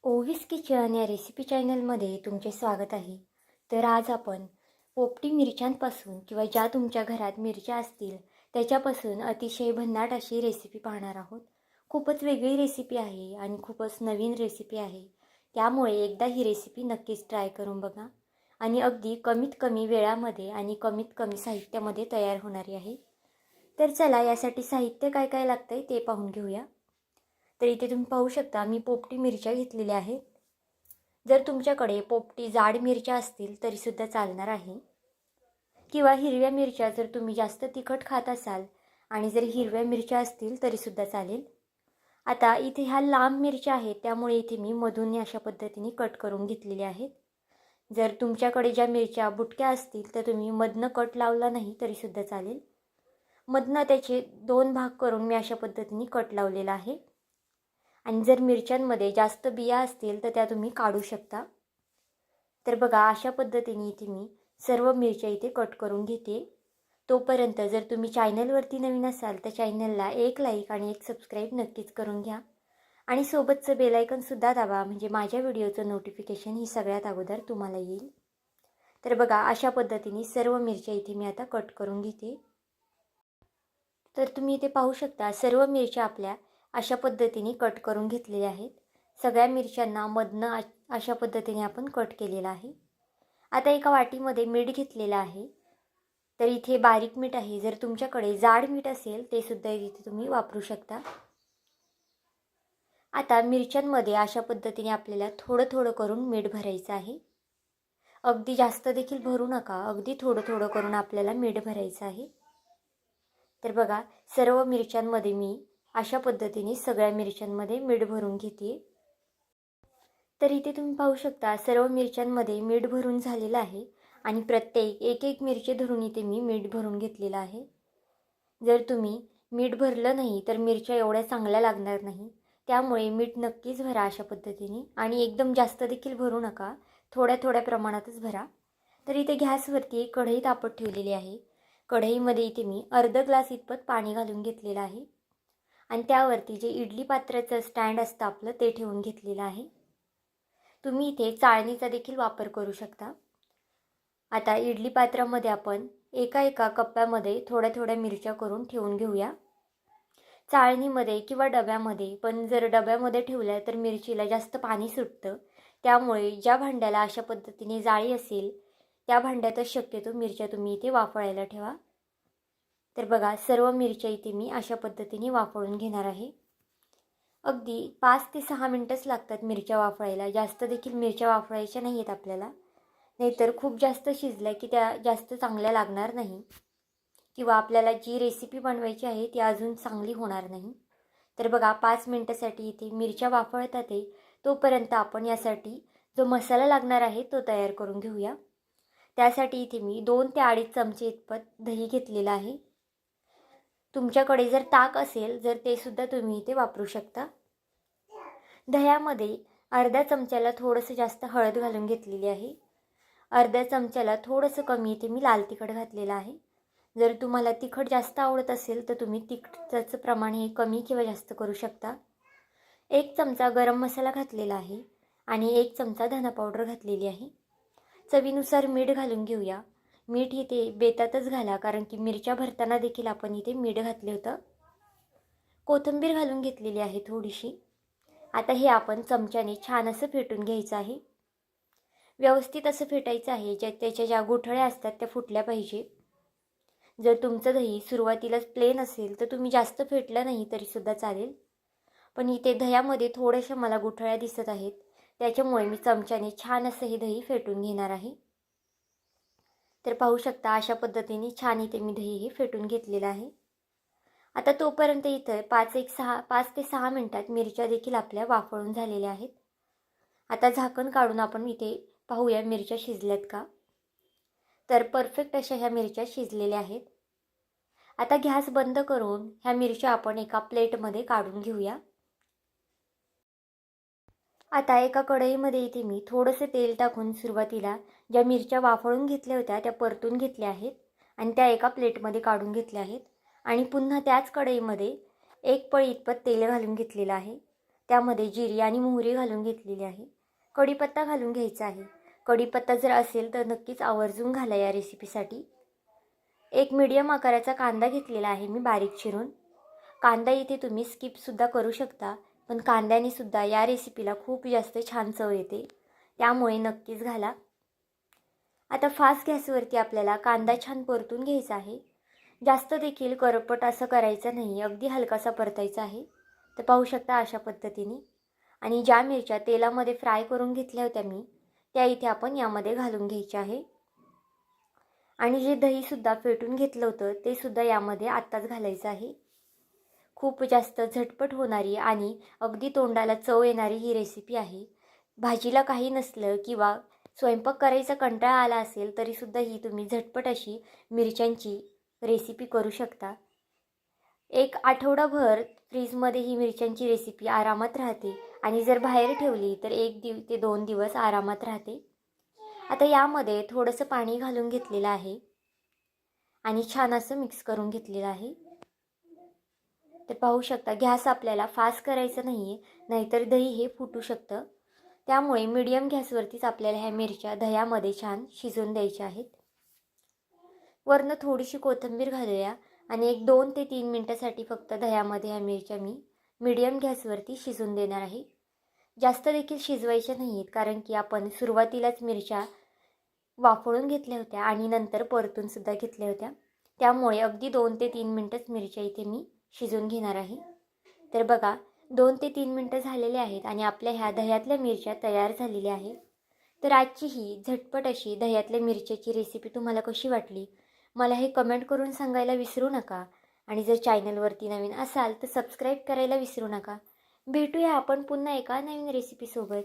ओव्हिस kitchen या recipe चॅनलमध्ये तुमचे स्वागत आहे. तर आज आपण पोपटी मिरच्यांपासून किंवा ज्या तुमच्या घरात मिरच्या असतील त्याच्यापासून अतिशय भन्नाट अशी रेसिपी पाहणार आहोत. खूपच वेगळी रेसिपी आहे आणि खूपच नवीन रेसिपी आहे. त्यामुळे एकदा ही रेसिपी नक्कीच ट्राय करून बघा आणि अगदी कमीत कमी वेळामध्ये आणि कमीत कमी साहित्यामध्ये तयार होणारी आहे. तर चला यासाठी साहित्य काय काय लागतं आहे ते पाहून घेऊया. तर इथे तुम्ही पाहू शकता मी पोपटी मिरच्या घेतलेल्या आहेत. जर तुमच्याकडे पोपटी जाड मिरच्या असतील तरीसुद्धा चालणार आहे किंवा हिरव्या मिरच्या जर तुम्ही जास्त तिखट खात असाल आणि जर हिरव्या मिरच्या असतील तरीसुद्धा चालेल. आता इथे ह्या लांब मिरच्या आहेत त्यामुळे इथे मी मधून अशा पद्धतीने कट करून घेतलेल्या आहेत. जर तुमच्याकडे ज्या मिरच्या बुटक्या असतील तर तुम्ही मधनं कट लावला नाही तरीसुद्धा चालेल. मधनं त्याचे 2 भाग करून मी अशा पद्धतीने कट लावलेला आहे. आणि जर मिरच्यांमध्ये जास्त बिया असतील तर त्या तुम्ही काढू शकता. तर बघा अशा पद्धतीने इथे मी सर्व मिरच्या इथे कट करून घेते. तोपर्यंत जर तुम्ही चॅनलवरती नवीन असाल तर चॅनलला एक लाईक आणि एक सबस्क्राईब नक्कीच करून घ्या आणि सोबतचं बेल आयकॉनसुद्धा दाबा म्हणजे माझ्या व्हिडिओचं नोटिफिकेशन ही सगळ्यात अगोदर तुम्हाला येईल. तर बघा अशा पद्धतीने सर्व मिरच्या इथे मी आता कट करून घेते. तर तुम्ही इथे पाहू शकता सर्व मिरच्या आपल्या अशा पद्धतीने कट करून घेतलेल्या आहेत. सगळ्या मिरच्यांना मधनं अशा पद्धतीने आपण कट केलेला आहे. आता एका वाटीमध्ये मीठ घेतलेलं आहे. तर इथे बारीक मीठ आहे. जर तुमच्याकडे जाड मीठ असेल ते सुद्धा इथे तुम्ही वापरू शकता. आता मिरच्यांमध्ये अशा पद्धतीने आपल्याला थोडं थोडं करून मीठ भरायचं आहे. अगदी जास्त देखील भरू नका, अगदी थोडं थोडं करून आपल्याला मीठ भरायचं आहे. तर बघा सर्व मिरच्यांमध्ये मी अशा पद्धतीने सगळ्या मिरच्यांमध्ये मीठ भरून घेते. तर इथे तुम्ही पाहू शकता सर्व मिरच्यांमध्ये मीठ भरून झालेलं आहे आणि प्रत्येक एक एक मिरची धरून इथे मी मीठ भरून घेतलेलं आहे. जर तुम्ही मीठ भरलं नाही तर मिरच्या एवढ्या चांगल्या लागणार नाही. त्यामुळे मीठ नक्कीच भरा अशा पद्धतीने आणि एकदम जास्त देखील भरू नका, थोड्या थोड्या प्रमाणातच भरा. तर इथे गॅसवरती एक कढई तापत ठेवलेली आहे. कढईमध्ये इथे मी अर्धा ग्लास इतपत पाणी घालून घेतलेलं आहे आणि त्यावरती जे इडली पात्राचं स्टँड असतं आपलं ते ठेवून घेतलेलं आहे. तुम्ही इथे चाळणीचा देखील वापर करू शकता. आता इडली पात्रामध्ये आपण एका एका कप्प्यामध्ये थोड्या थोड्या मिरच्या करून ठेवून घेऊया. चाळणीमध्ये किंवा डब्यामध्ये, पण जर डब्यामध्ये ठेवल्या तर मिरचीला जास्त पाणी सुटतं. त्यामुळे ज्या भांड्याला अशा पद्धतीने जाळी असेल त्या भांड्यातच शक्यतो मिरच्या तुम्ही इथे वाफळायला ठेवा. तर बघा सर्व मिरच्या इथे मी अशा पद्धतीने वाफळून घेणार आहे. अगदी 5 ते 6 मिनिटच लागतात मिरच्या वाफळायला. जास्त देखील मिरच्या वाफळायच्या नाही आहेत आपल्याला, नाहीतर खूप जास्त शिजल्या की त्या जास्त चांगल्या लागणार नाही किंवा आपल्याला जी रेसिपी बनवायची आहे ती अजून चांगली होणार नाही. तर बघा 5 मिनिटासाठी इथे मिरच्या वाफळतात आहे. तोपर्यंत आपण यासाठी जो मसाला लागणार आहे तो तयार करून घेऊया. त्यासाठी इथे मी 2 ते 2.5 चमचे इतपत दही घेतलेलं आहे. तुमच्याकडे जर ताक असेल जर ते सुद्धा तुम्ही इथे वापरू शकता. दह्यामध्ये अर्ध्या चमच्याला थोडंसं जास्त हळद घालून घेतलेली आहे. अर्ध्या चमच्याला थोडंसं कमी इथे मी लाल तिखट घातलेलं आहे. जर तुम्हाला तिखट जास्त आवडत असेल तर तुम्ही तिखटाचं प्रमाण हे कमी किंवा जास्त करू शकता. 1 चमचा गरम मसाला घातलेला आहे आणि 1 चमचा धना पावडर घातलेली आहे. चवीनुसार मीठ घालून घेऊया. मीठ इथे बेतातच घाला कारण की मिरच्या भरताना देखील आपण इथे मीठ घातले होतं. कोथिंबीर घालून घेतलेली आहे थोडीशी. आता हे आपण चमच्याने छान असं फेटून घ्यायचं आहे. व्यवस्थित असं फेटायचं आहे. त्याच्या ज्या गुठळ्या असतात त्या फुटल्या पाहिजे. जर तुमचं दही सुरुवातीलाच प्लेन असेल तर तुम्ही जास्त फेटलं नाही तरीसुद्धा चालेल. पण इथे दह्यामध्ये थोड्याशा मला गुठळ्या दिसत आहेत, त्याच्यामुळे मी चमच्याने छान असं हे दही फेटून घेणार आहे. तर पाहू शकता अशा पद्धतीने छान इथे मी दही हे फेटून घेतलेलं आहे. आता तोपर्यंत इथं 5 ते 6 मिनिटात मिरच्या देखील आपल्या वाफळून झालेल्या आहेत. आता झाकण काढून आपण इथे पाहूया मिरच्या शिजल्यात का. तर परफेक्ट अशा ह्या मिरच्या शिजलेल्या आहेत. आता गॅस बंद करून ह्या मिरच्या आपण एका प्लेटमध्ये काढून घेऊया. आता एका कढईमध्ये इथे मी थोडंसं तेल टाकून सुरुवातीला ज्या मिरच्या वाफळून घेतल्या होत्या त्या परतून घेतल्या आहेत आणि त्या एका प्लेटमध्ये काढून घेतल्या आहेत आणि पुन्हा त्याच कढईमध्ये 1 पळी इतपत तेल घालून घेतलेलं आहे. त्यामध्ये जिरी आणि मोहरी घालून घेतलेली आहे. कढीपत्ता घालून घ्यायचा आहे. कढीपत्ता जर असेल तर नक्कीच आवर्जून घाला या रेसिपीसाठी. एक मीडियम आकाराचा कांदा घेतलेला आहे मी बारीक चिरून. कांदा इथे तुम्ही स्किपसुद्धा करू शकता, पण कांद्याने सुद्धा या रेसिपीला खूप जास्त छान चव येते, त्यामुळे नक्कीच घाला. आता फास्ट गॅसवरती आपल्याला कांदा छान परतून घ्यायचा आहे. जास्त देखील करपट असं करायचं नाही, अगदी हलकासा परतायचा आहे. तर पाहू शकता अशा पद्धतीने. आणि ज्या मिरच्या तेलामध्ये फ्राय करून घेतल्या होत्या मी, त्या इथे आपण यामध्ये घालून घ्यायच्या आहे. आणि जे दहीसुद्धा फेटून घेतलं होतं ते सुद्धा यामध्ये आत्ताच घालायचं आहे. खूप जास्त झटपट होणारी आणि अगदी तोंडाला चव येणारी ही रेसिपी आहे. भाजीला काही नसलं किंवा स्वयंपाक करायचा कंटाळा आला असेल तरीसुद्धा ही तुम्ही झटपट अशी मिरच्यांची रेसिपी करू शकता. एक आठवडाभर फ्रीजमध्ये ही मिरच्यांची रेसिपी आरामात राहते आणि जर बाहेर ठेवली तर 1 ते 2 दिवस आरामात राहते. आता यामध्ये थोडंसं पाणी घालून घेतलेलं आहे आणि छान असं मिक्स करून घेतलेलं आहे. तर पाहू शकता गॅस आपल्याला फास्ट करायचं नाही आहे, नाहीतर दही हे फुटू शकतं. त्यामुळे मीडियम गॅसवरतीच आपल्याला ह्या मिरच्या दह्यामध्ये छान शिजवून द्यायच्या आहेत. वरनं थोडीशी कोथिंबीर घालूया आणि एक 2 ते 3 मिनटासाठी फक्त दह्यामध्ये ह्या मिरच्या मी मीडियम गॅसवरती शिजवून देणार आहे. जास्त देखील शिजवायच्या नाही आहेत, कारण की आपण सुरुवातीलाच मिरच्या वाफळून घेतल्या होत्या आणि नंतर परतूनसुद्धा घेतल्या होत्या. त्यामुळे अगदी 2 ते 3 मिनटंच मिरच्या इथे मी शिजवून घेणार आहे. तर बघा 2 ते 3 मिनटं झालेले आहेत आणि आपल्या ह्या दह्यातल्या मिरच्या तयार झालेल्या आहेत. तर आजची ही झटपट अशी दह्यातल्या मिरच्याची रेसिपी तुम्हाला कशी वाटली मला हे कमेंट करून सांगायला विसरू नका. आणि जर चॅनलवरती नवीन असाल तर सबस्क्राईब करायला विसरू नका. भेटूया आपण पुन्हा एका नवीन रेसिपीसोबत.